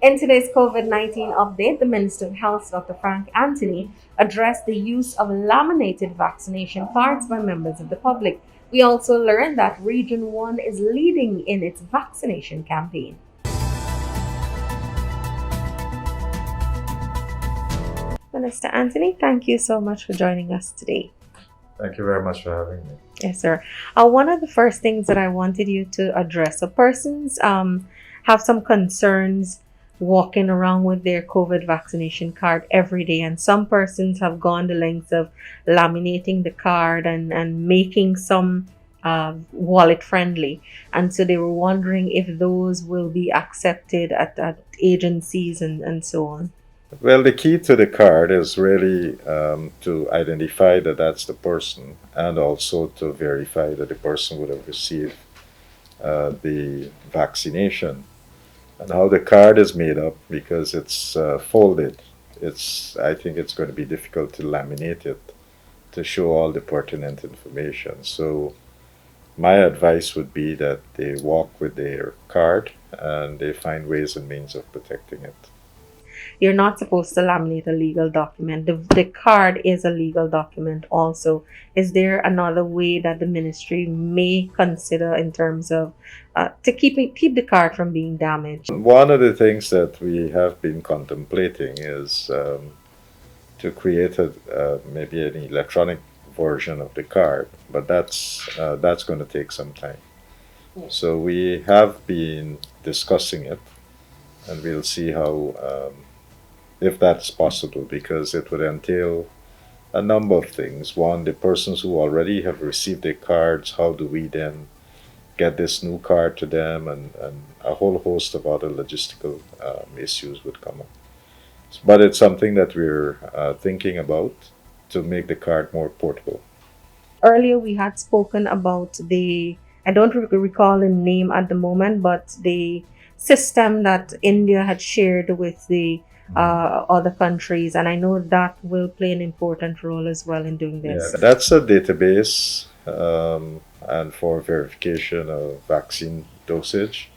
In today's COVID 19 update, the Minister of Health, Dr. Frank Anthony, addressed the use of laminated vaccination cards by members of the public. We also learned that Region 1 is leading in its vaccination campaign. Minister Anthony, thank you so much for joining us today. Thank you very much for having me. Yes, sir. One of the first things that I wanted you to address, so persons have some concerns walking around with their COVID vaccination card every day, and some persons have gone the lengths of laminating the card and making some wallet friendly. And so they were wondering if those will be accepted at agencies and so on. Well, the key to the card is really to identify that that's the person, and also to verify that the person would have received the vaccination. And how the card is made up, because it's folded, I think it's going to be difficult to laminate it to show all the pertinent information. So my advice would be that they walk with their card and they find ways and means of protecting it. You're not supposed to laminate a legal document. The card is a legal document also. Is there another way that the ministry may consider in terms of to keep the card from being damaged? One of the things that we have been contemplating is to create maybe an electronic version of the card, but that's going to take some time. Yeah. So we have been discussing it, and we'll see how if that's possible, because it would entail a number of things. One, the persons who already have received their cards, how do we then get this new card to them, and a whole host of other logistical issues would come up. But it's something that we're thinking about to make the card more portable. Earlier we had spoken about I don't recall the name at the moment, but the system that India had shared with the other countries, and I know that will play an important role as well in doing this. Yeah, that's a database and for verification of vaccine dosage.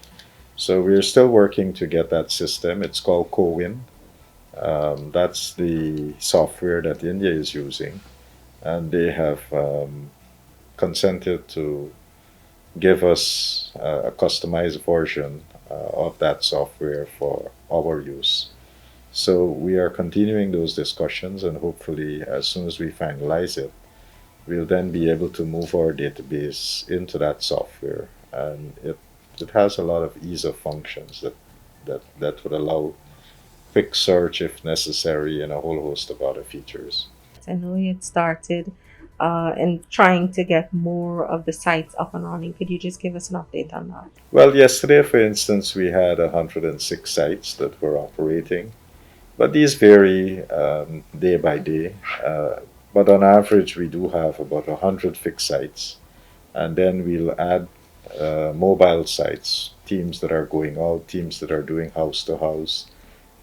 So we're still working to get that system. It's called CoWIN. That's the software that India is using, and they have consented to give us a customized version of that software for our use. So we are continuing those discussions, and hopefully, as soon as we finalize it, we'll then be able to move our database into that software, and it has a lot of ease of functions that would allow quick search if necessary, and a whole host of other features. I know you had started in trying to get more of the sites up and running. Could you just give us an update on that? Well, yesterday, for instance, we had 106 sites that were operating, but these vary day by day. But on average, we do have about 100 fixed sites, and then we'll add mobile sites, teams that are going out, teams that are doing house to house,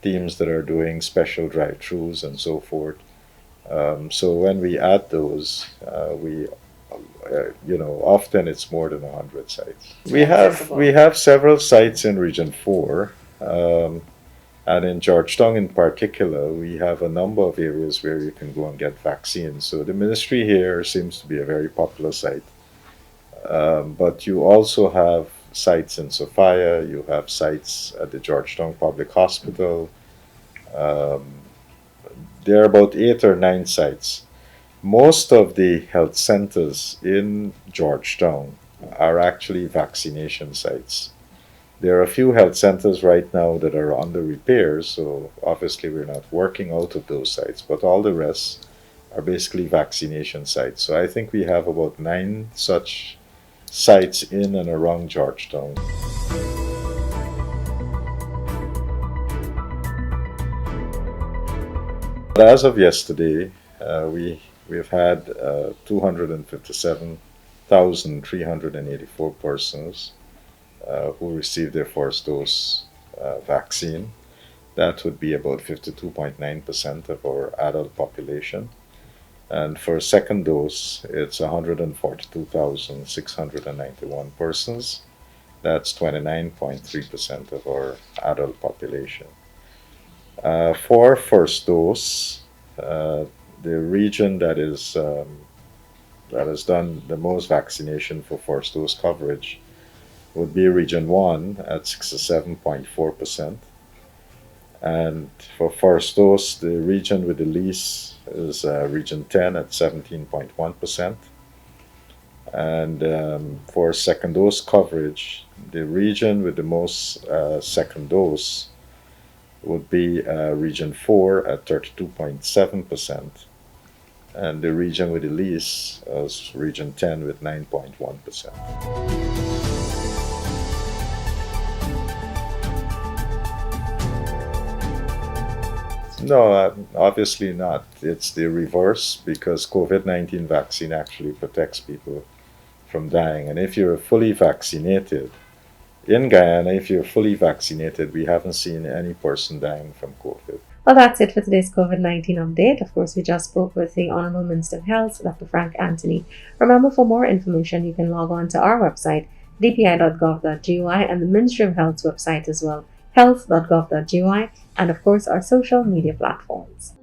teams that are doing special drive-throughs, and so forth. So when we add those, often it's more than 100 sites. We have several sites in Region 4, and in Georgetown in particular, we have a number of areas where you can go and get vaccines. So the ministry here seems to be a very popular site. But you also have sites in Sophia, you have sites at the Georgetown Public Hospital. There are about 8 or 9 sites. Most of the health centers in Georgetown are actually vaccination sites. There are a few health centers right now that are under repairs, so obviously we're not working out of those sites, but all the rest are basically vaccination sites. So I think we have about 9 such sites in and around Georgetown. But as of yesterday, we've had 257,384 persons who received their first dose vaccine. That would be about 52.9% of our adult population. And for second dose, it's 142,691 persons. That's 29.3% of our adult population. For first dose, the region that has done the most vaccination for first dose coverage would be Region 1 at 67.4%. And for first dose, the region with the least is Region 10 at 17.1%. And for second dose coverage, the region with the most second dose would be Region 4 at 32.7%. And the region with the least is Region 10 with 9.1%. No, obviously not. It's the reverse because COVID-19 vaccine actually protects people from dying. And if you're fully vaccinated, in Guyana, if you're fully vaccinated, we haven't seen any person dying from COVID. Well, that's it for today's COVID-19 update. Of course, we just spoke with the Honorable Minister of Health, Dr. Frank Anthony. Remember, for more information, you can log on to our website, dpi.gov.gy, and the Ministry of Health's website as well, health.gov.gy, and of course, our social media platforms.